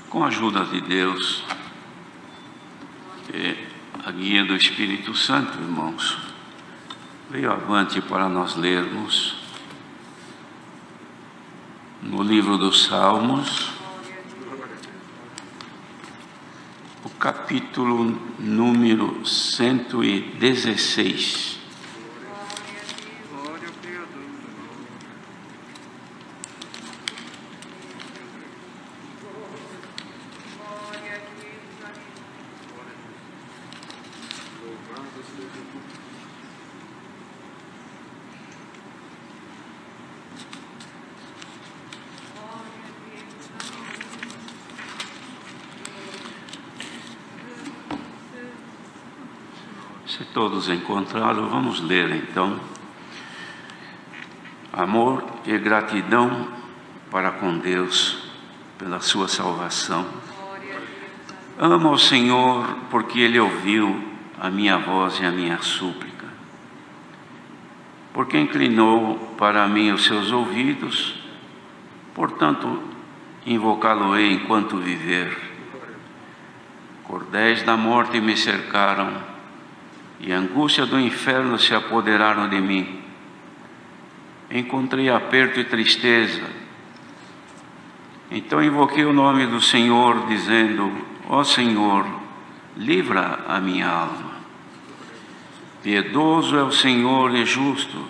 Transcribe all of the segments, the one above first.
Com a ajuda de Deus e a guia do Espírito Santo, irmãos, veio avante para nós lermos no livro dos Salmos, o capítulo número 116. Se todos encontraram, vamos ler então. Amor e gratidão para com Deus pela sua salvação. Amo ao Senhor porque Ele ouviu a minha voz e a minha súplica. Porque inclinou para mim os seus ouvidos, portanto invocá-lo-ei enquanto viver. Cordéis da morte me cercaram, e a angústia do inferno se apoderaram de mim. Encontrei aperto e tristeza. Então invoquei o nome do Senhor, dizendo: ó Senhor, livra a minha alma. Piedoso é o Senhor e justo.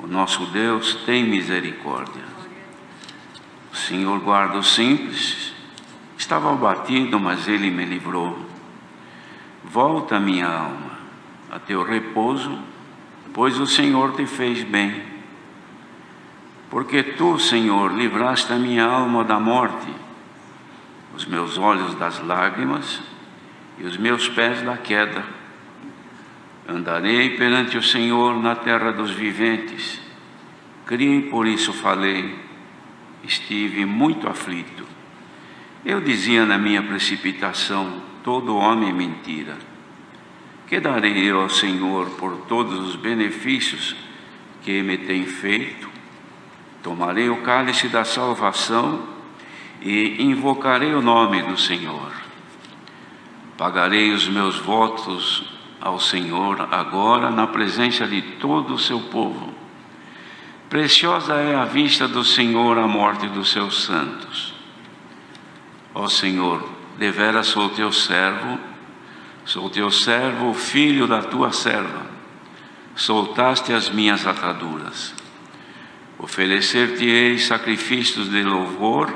O nosso Deus tem misericórdia. O Senhor guarda os simples. Estava abatido, mas Ele me livrou. Volta, minha alma, a teu repouso, pois o Senhor te fez bem. Porque tu, Senhor, livraste a minha alma da morte, os meus olhos das lágrimas e os meus pés da queda. Andarei perante o Senhor na terra dos viventes. Criei, por isso falei, estive muito aflito. Eu dizia na minha precipitação: todo homem é mentira. Que darei eu ao Senhor por todos os benefícios que me tem feito? Tomarei o cálice da salvação e invocarei o nome do Senhor. Pagarei os meus votos ao Senhor agora na presença de todo o seu povo. Preciosa é a vista do Senhor a morte dos seus santos. Ó Senhor, deveras sou teu servo, filho da tua serva. Soltaste as minhas ataduras. Oferecer-te-ei sacrifícios de louvor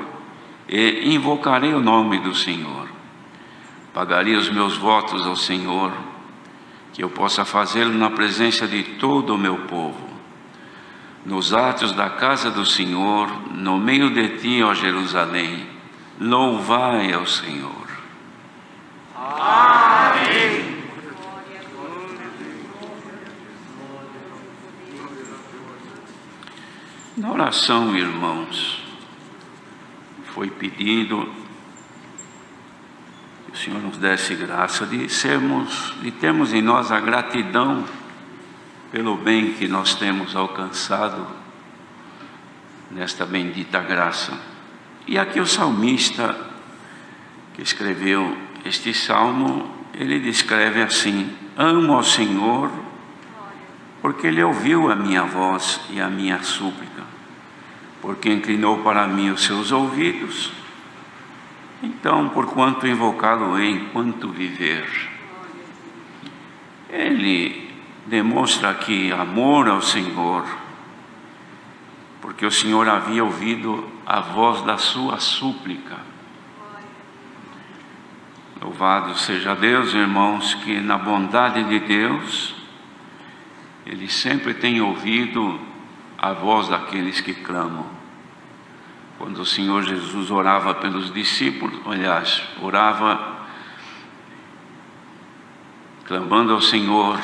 e invocarei o nome do Senhor. Pagarei os meus votos ao Senhor, que eu possa fazê-lo na presença de todo o meu povo. Nos átrios da casa do Senhor, no meio de ti, ó Jerusalém, louvai ao Senhor. Amém. Na oração, irmãos, foi pedido que o Senhor nos desse graça de termos em nós a gratidão pelo bem que nós temos alcançado nesta bendita graça. E aqui o salmista que escreveu este salmo, ele descreve assim: amo ao Senhor porque Ele ouviu a minha voz e a minha súplica, porque inclinou para mim os seus ouvidos. Então, porquanto invocá-lo-ei enquanto viver. Ele demonstra aqui amor ao Senhor, porque o Senhor havia ouvido a voz da sua súplica. Louvado seja Deus, irmãos, que na bondade de Deus, Ele sempre tem ouvido a voz daqueles que clamam. Quando o Senhor Jesus orava pelos discípulos, aliás, orava clamando ao Senhor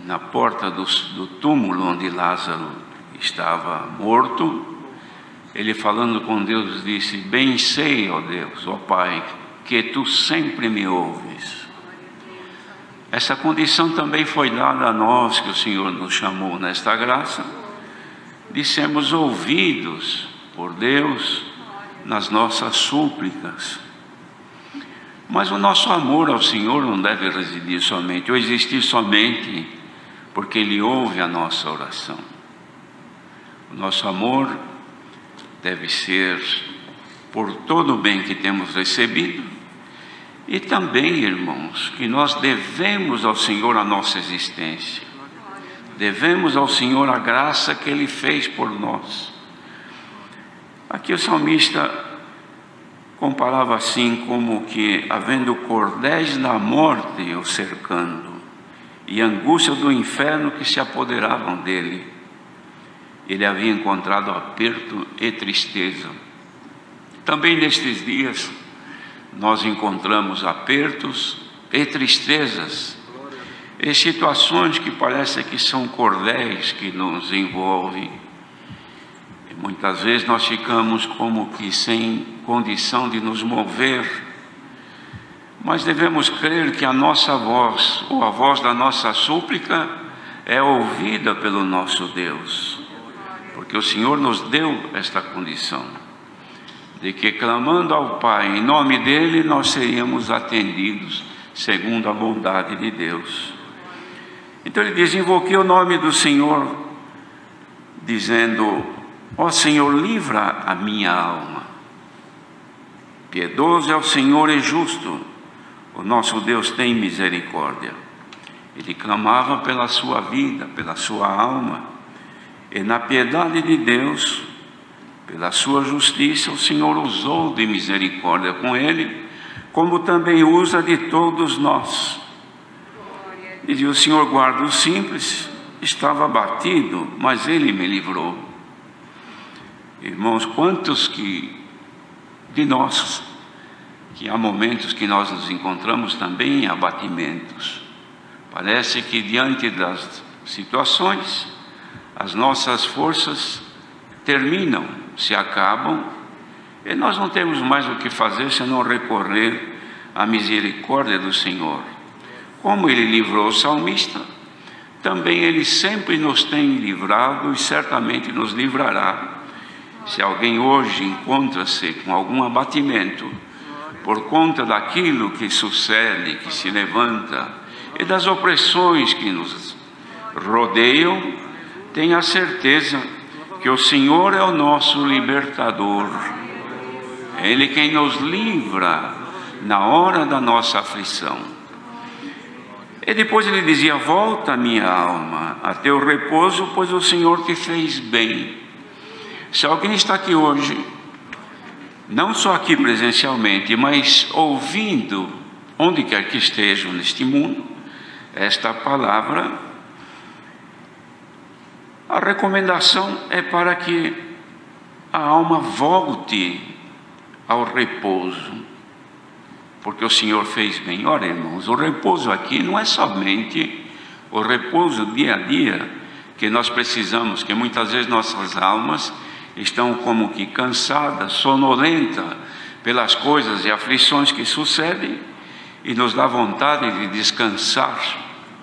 na porta do túmulo onde Lázaro estava morto, ele falando com Deus disse: bem sei, ó Deus, ó Pai, que tu sempre me ouves. Essa condição também foi dada a nós, que o Senhor nos chamou nesta graça, de sermos ouvidos por Deus nas nossas súplicas. Mas o nosso amor ao Senhor não deve residir somente, ou existir somente porque Ele ouve a nossa oração. O nosso amor deve ser por todo o bem que temos recebido, e também, irmãos, que nós devemos ao Senhor a nossa existência, devemos ao Senhor a graça que Ele fez por nós. Aqui o salmista comparava assim, como que havendo cordéis da morte o cercando, e angústia do inferno que se apoderavam dele, ele havia encontrado aperto e tristeza. Também nestes dias nós encontramos apertos e tristezas, e situações que parecem que são cordéis que nos envolvem. E muitas vezes nós ficamos como que sem condição de nos mover, mas devemos crer que a nossa voz, ou a voz da nossa súplica, é ouvida pelo nosso Deus, porque o Senhor nos deu esta condição, de que clamando ao Pai em nome dEle, nós seríamos atendidos segundo a bondade de Deus. Então ele diz: invoquei o nome do Senhor, dizendo: ó Senhor, livra a minha alma. Piedoso é o Senhor e justo, o nosso Deus tem misericórdia. Ele clamava pela sua vida, pela sua alma, e na piedade de Deus, pela sua justiça, o Senhor usou de misericórdia com ele, como também usa de todos nós. E o Senhor guarda o simples, estava abatido, mas Ele me livrou. Irmãos, quantos de nós, que há momentos que nós nos encontramos também em abatimentos. Parece que diante das situações, as nossas forças terminam, se acabam, e nós não temos mais o que fazer senão recorrer à misericórdia do Senhor. Como Ele livrou o salmista, também Ele sempre nos tem livrado e certamente nos livrará. Se alguém hoje encontra-se com algum abatimento por conta daquilo que sucede, que se levanta, e das opressões que nos rodeiam, tenha certeza que o Senhor é o nosso libertador. É Ele quem nos livra na hora da nossa aflição. E depois ele dizia: volta minha alma a teu repouso, pois o Senhor te fez bem. Se alguém está aqui hoje, não só aqui presencialmente, mas ouvindo, onde quer que estejam neste mundo, esta palavra, a recomendação é para que a alma volte ao repouso, porque o Senhor fez bem. Ora, irmãos, o repouso aqui não é somente o repouso dia a dia que nós precisamos, que muitas vezes nossas almas estão como que cansadas, sonolentas pelas coisas e aflições que sucedem, e nos dá vontade de descansar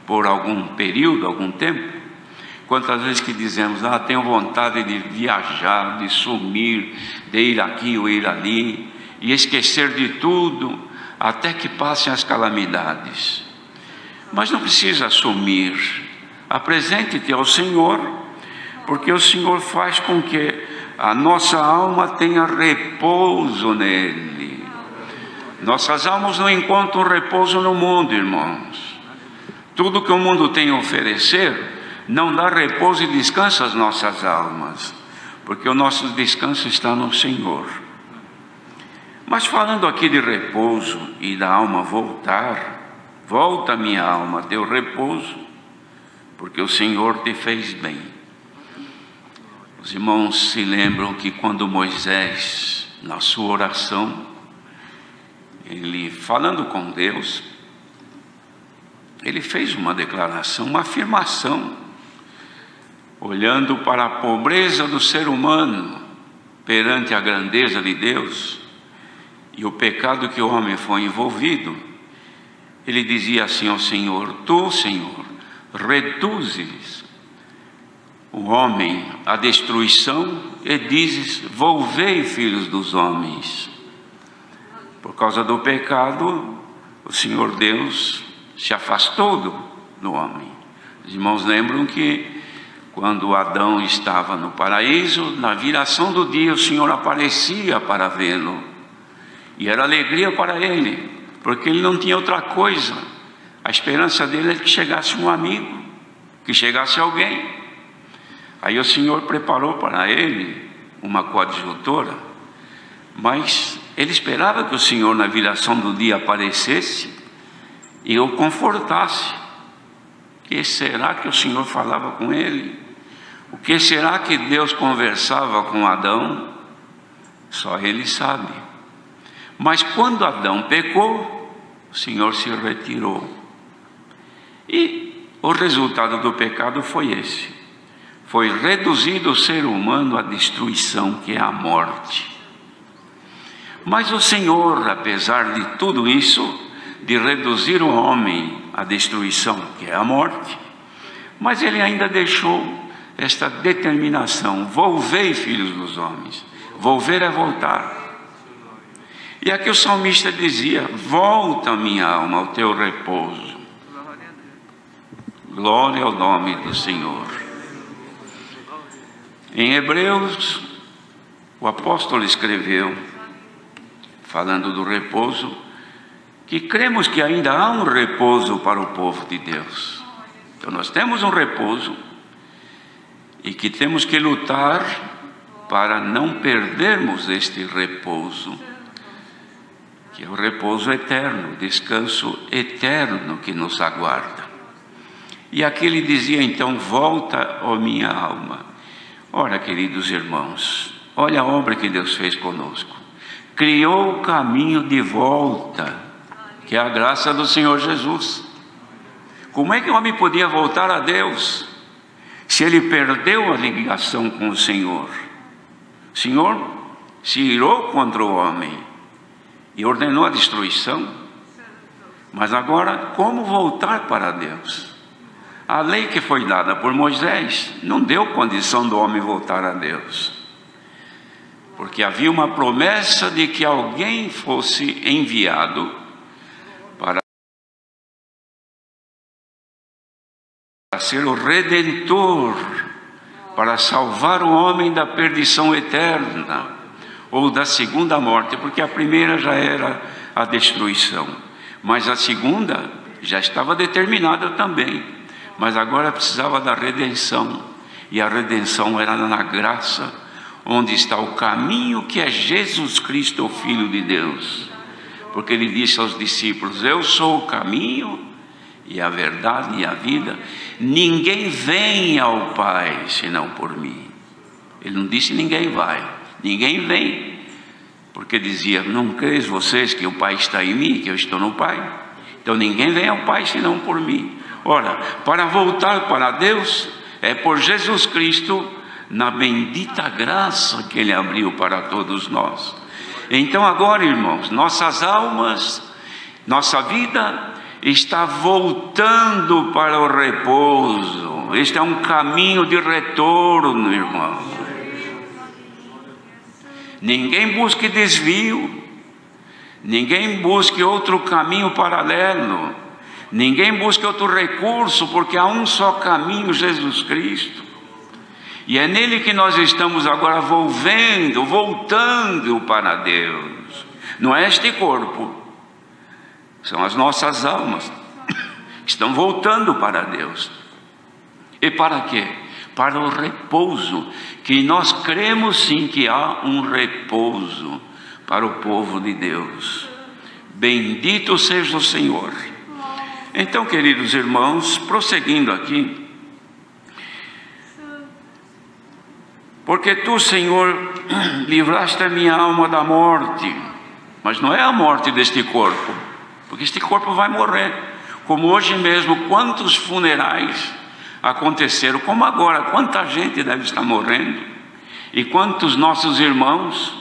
por algum período, algum tempo. Quantas vezes que dizemos: tenho vontade de viajar, de sumir, de ir aqui ou ir ali, e esquecer de tudo, até que passem as calamidades. Mas não precisa sumir. Apresente-te ao Senhor, porque o Senhor faz com que a nossa alma tenha repouso nele. Nossas almas não encontram repouso no mundo, irmãos. Tudo que o mundo tem a oferecer não dá repouso e descanso às nossas almas, porque o nosso descanso está no Senhor. Mas falando aqui de repouso e da alma voltar, volta minha alma a teu repouso, porque o Senhor te fez bem. Os irmãos se lembram que quando Moisés, na sua oração, ele falando com Deus, ele fez uma declaração, uma afirmação, olhando para a pobreza do ser humano perante a grandeza de Deus e o pecado que o homem foi envolvido. Ele dizia assim ao Senhor: tu, Senhor, reduzes o homem à destruição, e dizes: volvei, filhos dos homens. Por causa do pecado, o Senhor Deus se afastou do homem. Os irmãos lembram que quando Adão estava no paraíso, na viração do dia, o Senhor aparecia para vê-lo. E era alegria para ele, porque ele não tinha outra coisa. A esperança dele é que chegasse um amigo, que chegasse alguém. Aí o Senhor preparou para ele uma coadjutora, mas ele esperava que o Senhor, na viração do dia, aparecesse e o confortasse. O que será que o Senhor falava com ele? O que será que Deus conversava com Adão? Só ele sabe. Mas quando Adão pecou, o Senhor se retirou. E o resultado do pecado foi esse: foi reduzido o ser humano à destruição, que é a morte. Mas o Senhor, apesar de tudo isso, de reduzir o homem à destruição, que é a morte, mas ele ainda deixou esta determinação: volvei, filhos dos homens. Volver é voltar. E aqui o salmista dizia: volta, minha alma, ao teu repouso. Glória ao nome do Senhor. Em Hebreus, o apóstolo escreveu, falando do repouso, que cremos que ainda há um repouso para o povo de Deus. Então nós temos um repouso, e que temos que lutar para não perdermos este repouso, que é o repouso eterno, o descanso eterno que nos aguarda. E aqui ele dizia então: volta, ó minha alma. Ora, queridos irmãos, olha a obra que Deus fez conosco. Criou o caminho de volta, que é a graça do Senhor Jesus. Como é que o homem podia voltar a Deus se ele perdeu a ligação com o Senhor? O Senhor se irou contra o homem e ordenou a destruição. Mas agora, como voltar para Deus? A lei que foi dada por Moisés não deu condição do homem voltar a Deus, porque havia uma promessa de que alguém fosse enviado para ser o Redentor, para salvar o homem da perdição eterna, ou da segunda morte, porque a primeira já era a destruição, mas a segunda já estava determinada também. Mas agora precisava da redenção, e a redenção era na graça, onde está o caminho, que é Jesus Cristo, o Filho de Deus. Porque ele disse aos discípulos: eu sou o caminho e a verdade e a vida, ninguém vem ao Pai senão por mim. Ele não disse ninguém vai, ninguém vem, porque dizia: não creis vocês que o Pai está em mim, que eu estou no Pai? Então ninguém vem ao Pai senão por mim. Ora, para voltar para Deus é por Jesus Cristo, na bendita graça que Ele abriu para todos nós. Então agora, irmãos, nossas almas, nossa vida está voltando para o repouso. Este é um caminho de retorno, irmãos. Ninguém busque desvio, ninguém busque outro caminho paralelo, ninguém busque outro recurso, porque há um só caminho, Jesus Cristo. E é nele que nós estamos agora voltando para Deus. Não é este corpo, são as nossas almas que estão voltando para Deus. E para quê? Para o repouso, que nós cremos sim que há um repouso para o povo de Deus. Bendito seja o Senhor. Então, queridos irmãos, prosseguindo aqui, porque tu, Senhor, livraste a minha alma da morte, mas não é a morte deste corpo, porque este corpo vai morrer, como hoje mesmo, quantos funerais aconteceram, como agora, quanta gente deve estar morrendo, e quantos nossos irmãos,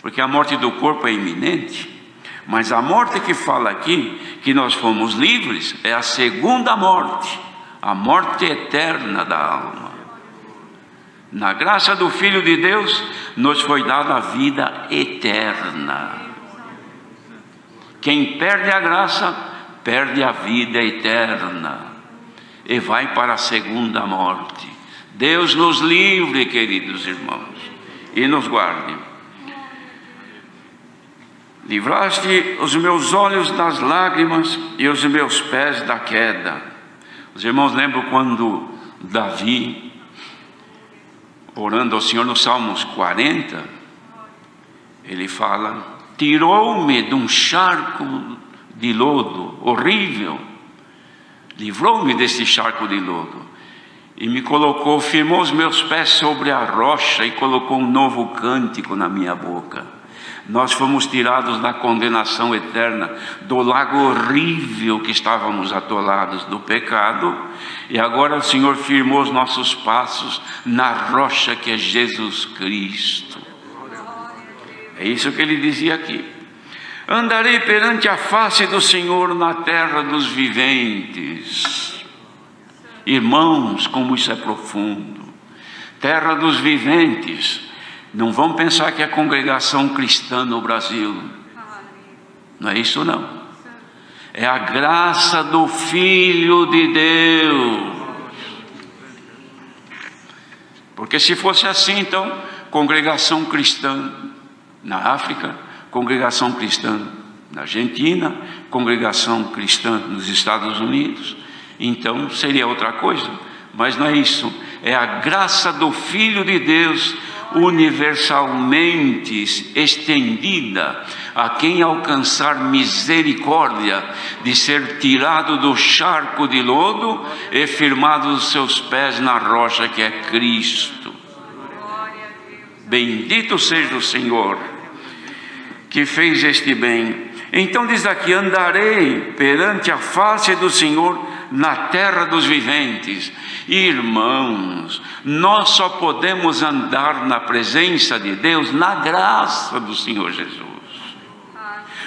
porque a morte do corpo é iminente, mas a morte que fala aqui, que nós fomos livres, é a segunda morte, a morte eterna da alma. Na graça do Filho de Deus, nos foi dada a vida eterna. Quem perde a graça, perde a vida eterna e vai para a segunda morte. Deus nos livre, queridos irmãos, e nos guarde. Livraste os meus olhos das lágrimas e os meus pés da queda. Os irmãos lembram quando Davi, orando ao Senhor no Salmos 40, ele fala: tirou-me de um charco de lodo horrível, livrou-me desse charco de lodo e me colocou, firmou os meus pés sobre a rocha e colocou um novo cântico na minha boca. Nós fomos tirados da condenação eterna, do lago horrível que estávamos atolados do pecado, e agora o Senhor firmou os nossos passos na rocha que é Jesus Cristo. É isso que ele dizia aqui: andarei perante a face do Senhor na terra dos viventes. Irmãos, como isso é profundo. Terra dos viventes. Não vão pensar que é congregação cristã no Brasil. Não é isso não. É a graça do Filho de Deus. Porque se fosse assim, então, congregação cristã na África, congregação cristã na Argentina, congregação cristã nos Estados Unidos, então seria outra coisa. Mas não é isso. É a graça do Filho de Deus universalmente estendida a quem alcançar misericórdia de ser tirado do charco de lodo e firmado os seus pés na rocha que é Cristo. Bendito seja o Senhor que fez este bem. Então diz aqui: andarei perante a face do Senhor na terra dos viventes. Irmãos, nós só podemos andar na presença de Deus na graça do Senhor Jesus.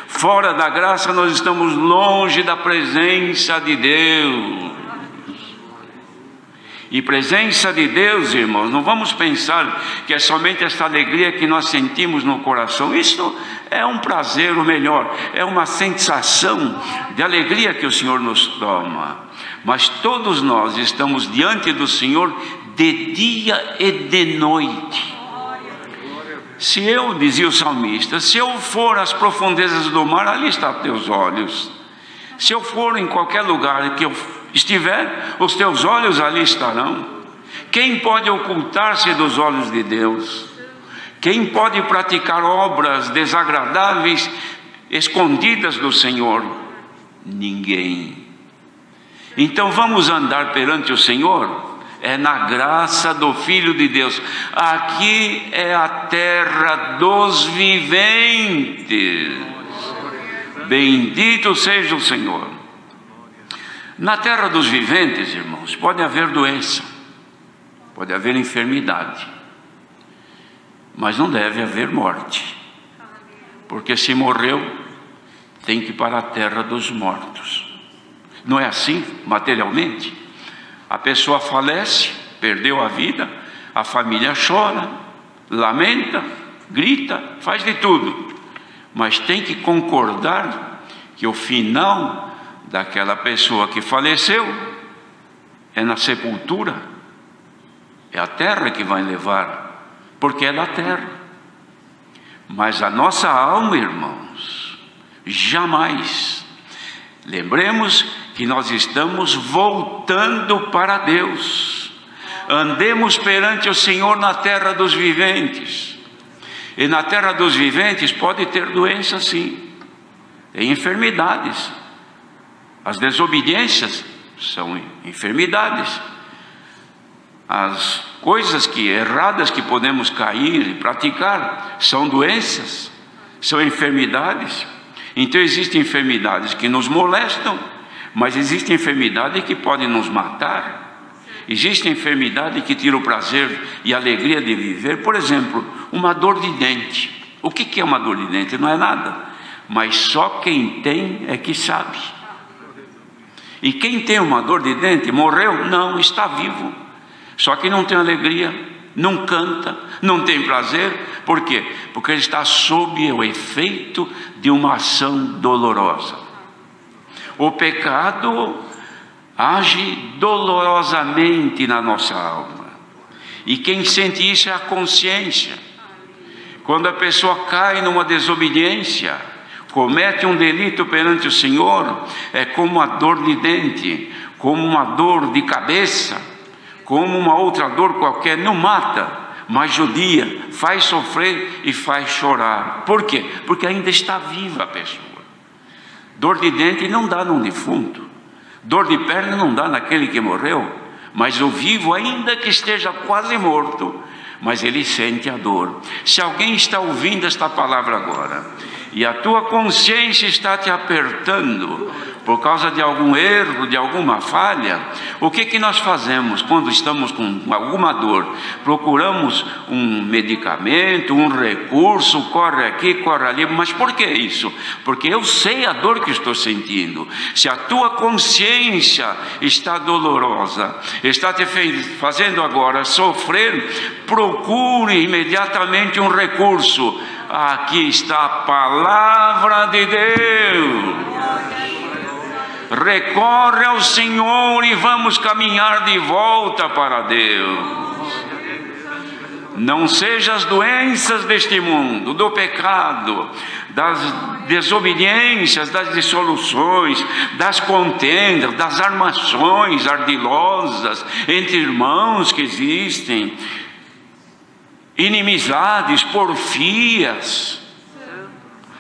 Fora da graça nós estamos longe da presença de Deus. E presença de Deus, irmãos, não vamos pensar que é somente essa alegria que nós sentimos no coração. Isso é um prazer, ou melhor, é uma sensação de alegria que o Senhor nos toma. Mas todos nós estamos diante do Senhor de dia e de noite. Se eu, dizia o salmista, se eu for às profundezas do mar, ali está teus olhos. Se eu for em qualquer lugar que eu estiver, os teus olhos ali estarão. Quem pode ocultar-se dos olhos de Deus? Quem pode praticar obras desagradáveis, escondidas do Senhor? Ninguém. Então vamos andar perante o Senhor, é na graça do Filho de Deus. Aqui é a terra dos viventes. Bendito seja o Senhor. Na terra dos viventes, irmãos, pode haver doença, pode haver enfermidade, mas não deve haver morte, porque se morreu, tem que ir para a terra dos mortos. Não é assim materialmente? A pessoa falece, perdeu a vida, a família chora, lamenta, grita, faz de tudo, mas tem que concordar que o final daquela pessoa que faleceu é na sepultura, é a terra que vai levar, porque é da terra. Mas a nossa alma, irmãos, jamais. Lembremos que nós estamos voltando para Deus. Andemos perante o Senhor na terra dos viventes. E na terra dos viventes pode ter doença, sim, tem enfermidades. As desobediências são enfermidades. As coisas erradas que podemos cair e praticar são doenças, são enfermidades. Então existem enfermidades que nos molestam, mas existem enfermidades que podem nos matar. Existe enfermidade que tira o prazer e a alegria de viver. Por exemplo, uma dor de dente. O que é uma dor de dente? Não é nada, mas só quem tem é que sabe. E quem tem uma dor de dente morreu? Não, está vivo, só que não tem alegria, não canta, não tem prazer. Por quê? Porque ele está sob o efeito de uma ação dolorosa. O pecado age dolorosamente na nossa alma, e quem sente isso é a consciência. Quando a pessoa cai numa desobediência, comete um delito perante o Senhor, é como uma dor de dente, como uma dor de cabeça, como uma outra dor qualquer. Não mata, mas judia, faz sofrer e faz chorar. Por quê? Porque ainda está viva a pessoa. Dor de dente não dá num defunto, dor de perna não dá naquele que morreu, mas o vivo, ainda que esteja quase morto, mas ele sente a dor. Se alguém está ouvindo esta palavra agora, e a tua consciência está te apertando por causa de algum erro, de alguma falha, o que nós fazemos quando estamos com alguma dor? Procuramos um medicamento, um recurso, corre aqui, corre ali. Mas por que isso? Porque eu sei a dor que estou sentindo. Se a tua consciência está dolorosa, está te fazendo agora sofrer, procure imediatamente um recurso. Aqui está a palavra de Deus. Recorre ao Senhor e vamos caminhar de volta para Deus. Não seja as doenças deste mundo, do pecado, das desobediências, das dissoluções, das contendas, das armações ardilosas entre irmãos que existem, inimizades, porfias,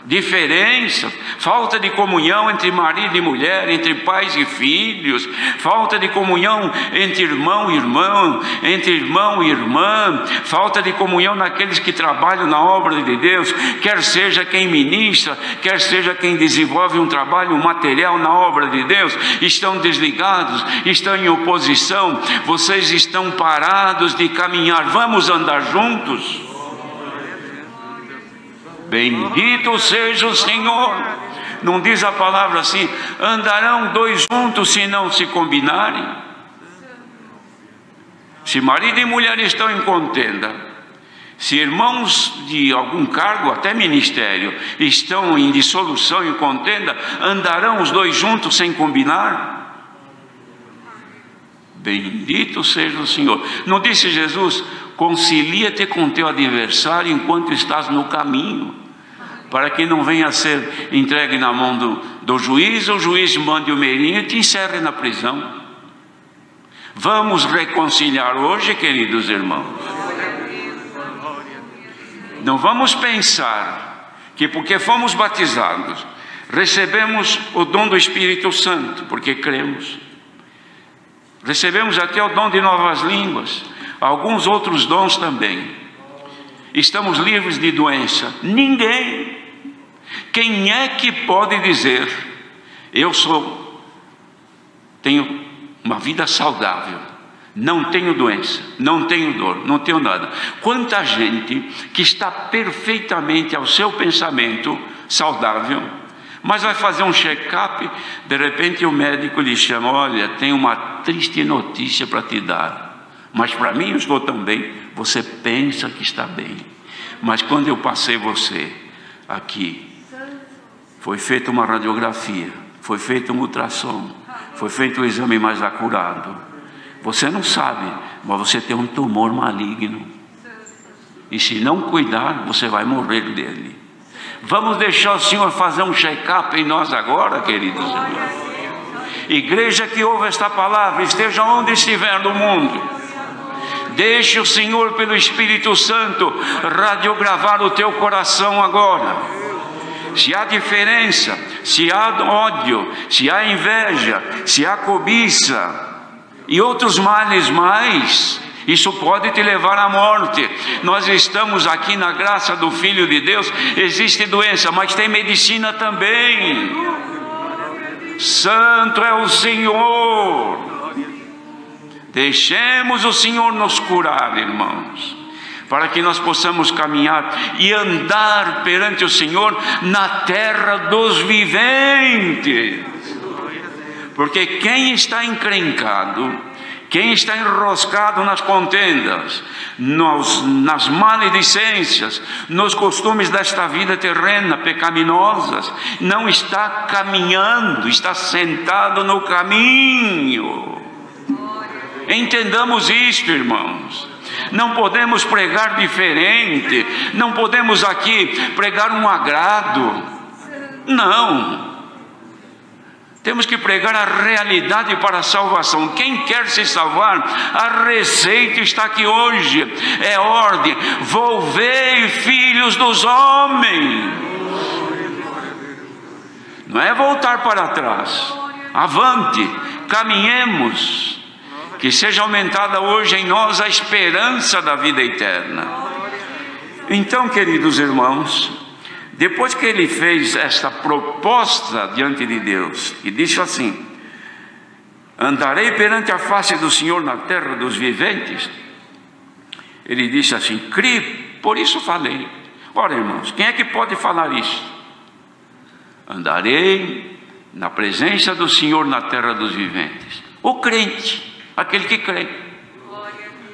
diferenças, falta de comunhão entre marido e mulher, entre pais e filhos, falta de comunhão entre irmão e irmã, entre irmão e irmã, falta de comunhão naqueles que trabalham na obra de Deus, quer seja quem ministra, quer seja quem desenvolve um trabalho material na obra de Deus. Estão desligados, estão em oposição, vocês estão parados de caminhar. Vamos andar juntos? Bendito seja o Senhor. Não diz a palavra assim: andarão dois juntos se não se combinarem? Se marido e mulher estão em contenda, se irmãos de algum cargo, até ministério, estão em dissolução, em contenda, andarão os dois juntos sem combinar? Bendito seja o Senhor. Não disse Jesus: concilia-te com teu adversário enquanto estás no caminho, para que não venha a ser entregue na mão do juiz, o juiz mande o meirinho e te encerre na prisão. Vamos reconciliar hoje, queridos irmãos. Não vamos pensar que porque fomos batizados, recebemos o dom do Espírito Santo, porque cremos. Recebemos até o dom de novas línguas, alguns outros dons também. Estamos livres de doença. Ninguém. Quem é que pode dizer: eu tenho uma vida saudável, não tenho doença, não tenho dor, não tenho nada? Quanta gente que está perfeitamente ao seu pensamento saudável, mas vai fazer um check-up, de repente o médico lhe chama: olha, tem uma triste notícia para te dar, mas para mim eu estou tão bem. Você pensa que está bem, mas quando eu passei você aqui, foi feita uma radiografia, foi feito um ultrassom, foi feito um exame mais acurado. Você não sabe, mas você tem um tumor maligno, e se não cuidar, você vai morrer dele. Vamos deixar o Senhor fazer um check-up em nós agora, queridos irmãos. Igreja que ouve esta palavra, esteja onde estiver no mundo, deixe o Senhor, pelo Espírito Santo, radiogravar o teu coração agora. Se há diferença, se há ódio, se há inveja, se há cobiça e outros males mais, isso pode te levar à morte. Nós estamos aqui na graça do Filho de Deus. Existe doença, mas tem medicina também. Santo é o Senhor. Deixemos o Senhor nos curar, irmãos, para que nós possamos caminhar e andar perante o Senhor na terra dos viventes. Porque quem está encrencado, Quem está enroscado nas contendas, nas maledicências, nos costumes desta vida terrena, pecaminosas, não está caminhando, está sentado no caminho. Entendamos isto, irmãos. Não podemos pregar diferente, não podemos aqui pregar um agrado. Não. Temos que pregar a realidade para a salvação. Quem quer se salvar, a receita está aqui hoje. É ordem: volvei, filhos dos homens. Não é voltar para trás. Avante, caminhemos. Que seja aumentada hoje em nós a esperança da vida eterna. Então, queridos irmãos, depois que ele fez esta proposta diante de Deus, e disse assim: andarei perante a face do Senhor na terra dos viventes, ele disse assim: criei, por isso falei. Ora, irmãos, quem é que pode falar isso? Andarei na presença do Senhor na terra dos viventes. O crente, aquele que crê.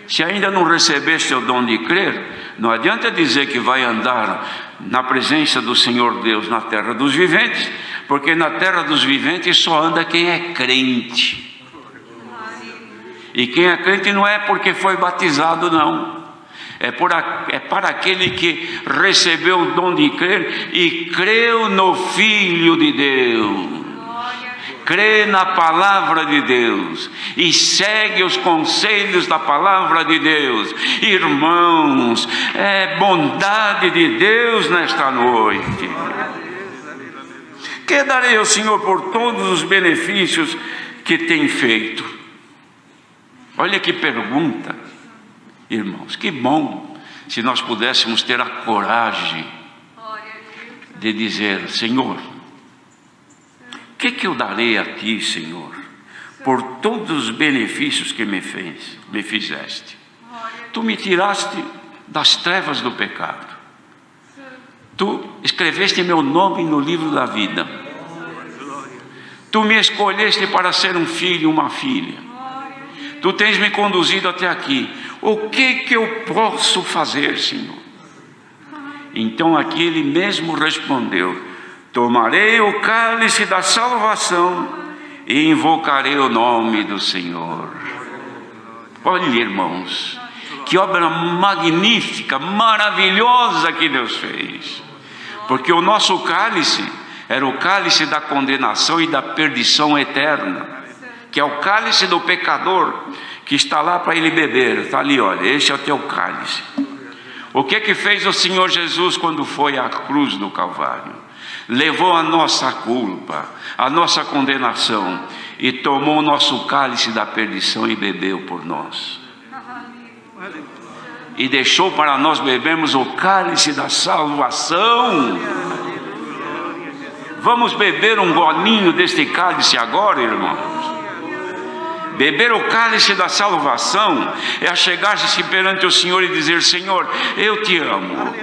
Se ainda não recebeste o dom de crer, não adianta dizer que vai andar na presença do Senhor Deus na terra dos viventes, porque na terra dos viventes só anda quem é crente. E quem é crente não é porque foi batizado, não. É para aquele que recebeu o dom de crer e creu no Filho de Deus. Crê na palavra de Deus e segue os conselhos da palavra de Deus. Irmãos, é bondade de Deus nesta noite. Que darei ao Senhor por todos os benefícios que tem feito? Olha que pergunta, irmãos. Que bom se nós pudéssemos ter a coragem de dizer: Senhor, o que eu darei a ti, Senhor, por todos os benefícios que me fizeste? Tu me tiraste das trevas do pecado. Tu escreveste meu nome no livro da vida. Tu me escolheste para ser um filho e uma filha. Tu tens me conduzido até aqui. O que eu posso fazer, Senhor? Então aqui ele mesmo respondeu: tomarei o cálice da salvação e invocarei o nome do Senhor. Olha, irmãos, que obra magnífica, maravilhosa que Deus fez. Porque o nosso cálice era o cálice da condenação e da perdição eterna, que é o cálice do pecador, que está lá para ele beber. Está ali, olha, este é o teu cálice. O que fez o Senhor Jesus quando foi à cruz do Calvário? Levou a nossa culpa, a nossa condenação, e tomou o nosso cálice da perdição e bebeu por nós. E deixou para nós bebermos o cálice da salvação. Vamos beber um golinho deste cálice agora, irmãos. Beber o cálice da salvação é achegar-se perante o Senhor e dizer: Senhor, eu te amo.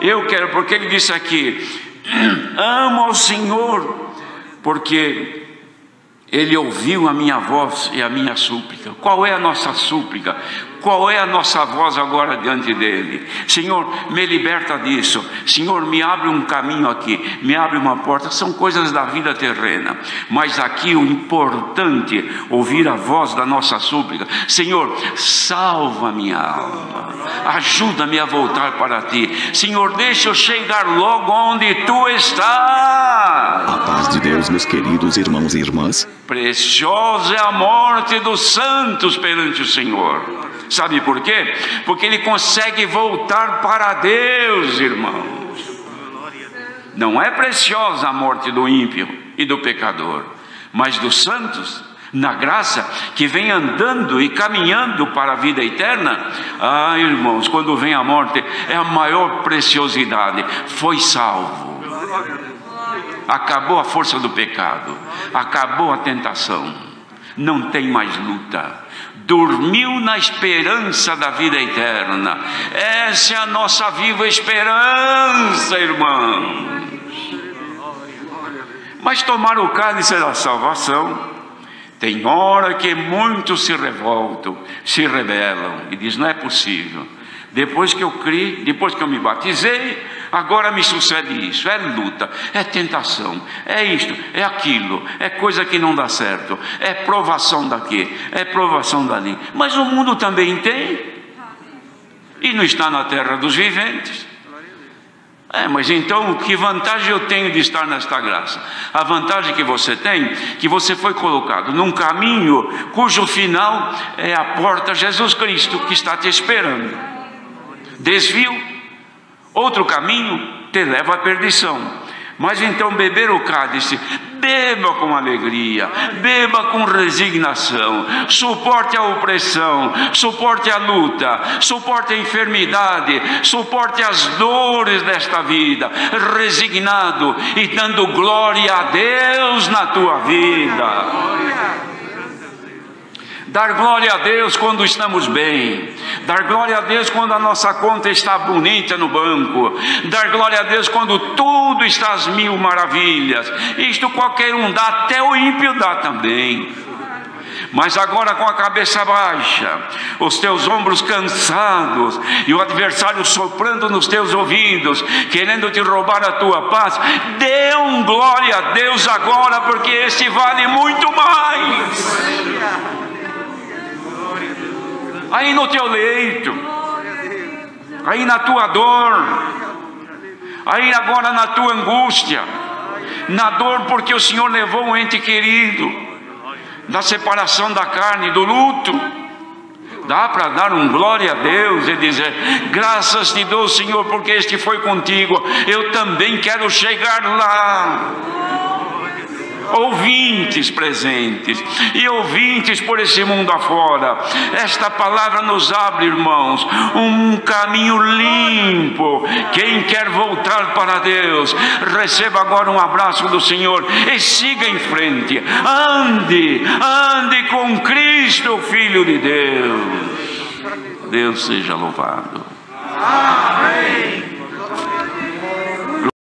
Eu quero, porque ele disse aqui: amo ao Senhor, porque ele ouviu a minha voz e a minha súplica. Qual é a nossa súplica? Qual é a nossa voz agora diante dele? Senhor, me liberta disso. Senhor, me abre um caminho aqui, me abre uma porta. São coisas da vida terrena, mas aqui o importante é ouvir a voz da nossa súplica. Senhor, salva minha alma, ajuda-me a voltar para ti. Senhor, deixa eu chegar logo onde tu estás. A paz de Deus, meus queridos irmãos e irmãs. Preciosa é a morte dos santos perante o Senhor. Sabe por quê? Porque ele consegue voltar para Deus, irmãos. Não é preciosa a morte do ímpio e do pecador, mas dos santos, na graça, que vem andando e caminhando para a vida eterna. Ah, irmãos, quando vem a morte, é a maior preciosidade. Foi salvo. Acabou a força do pecado, acabou a tentação, não tem mais luta. Dormiu na esperança da vida eterna. Essa é a nossa viva esperança, irmãos. Mas tomar o cálice da salvação Tem hora que muitos se revoltam, se rebelam e dizem: não é possível. Depois que eu criei, depois que eu me batizei, agora me sucede isso. É luta, é tentação, é isto, é aquilo, é coisa que não dá certo, é provação daqui, é provação dali. Mas o mundo também tem, e não está na terra dos viventes. Mas então, que vantagem eu tenho de estar nesta graça? A vantagem que você tem, que você foi colocado num caminho cujo final é a porta Jesus Cristo, que está te esperando. Desvio, outro caminho te leva à perdição. Mas então beber o cálice, beba com alegria, beba com resignação, suporte a opressão, suporte a luta, suporte a enfermidade, suporte as dores desta vida, resignado e dando glória a Deus na tua vida. Dar glória a Deus quando estamos bem, dar glória a Deus quando a nossa conta está bonita no banco, dar glória a Deus quando tudo está às mil maravilhas. Isto qualquer um dá, até o ímpio dá também. Mas agora, com a cabeça baixa, os teus ombros cansados e o adversário soprando nos teus ouvidos, querendo te roubar a tua paz, dê glória a Deus agora, porque este vale muito mais. Aí no teu leito, aí na tua dor, aí agora na tua angústia, na dor porque o Senhor levou um ente querido, da separação da carne, do luto. Dá para dar glória a Deus e dizer: graças te dou, Senhor, porque este foi contigo, eu também quero chegar lá. Ouvintes presentes e ouvintes por esse mundo afora, esta palavra nos abre, irmãos, um caminho limpo. Quem quer voltar para Deus, receba agora um abraço do Senhor e siga em frente. Ande com Cristo, Filho de Deus. Deus seja louvado. Amém.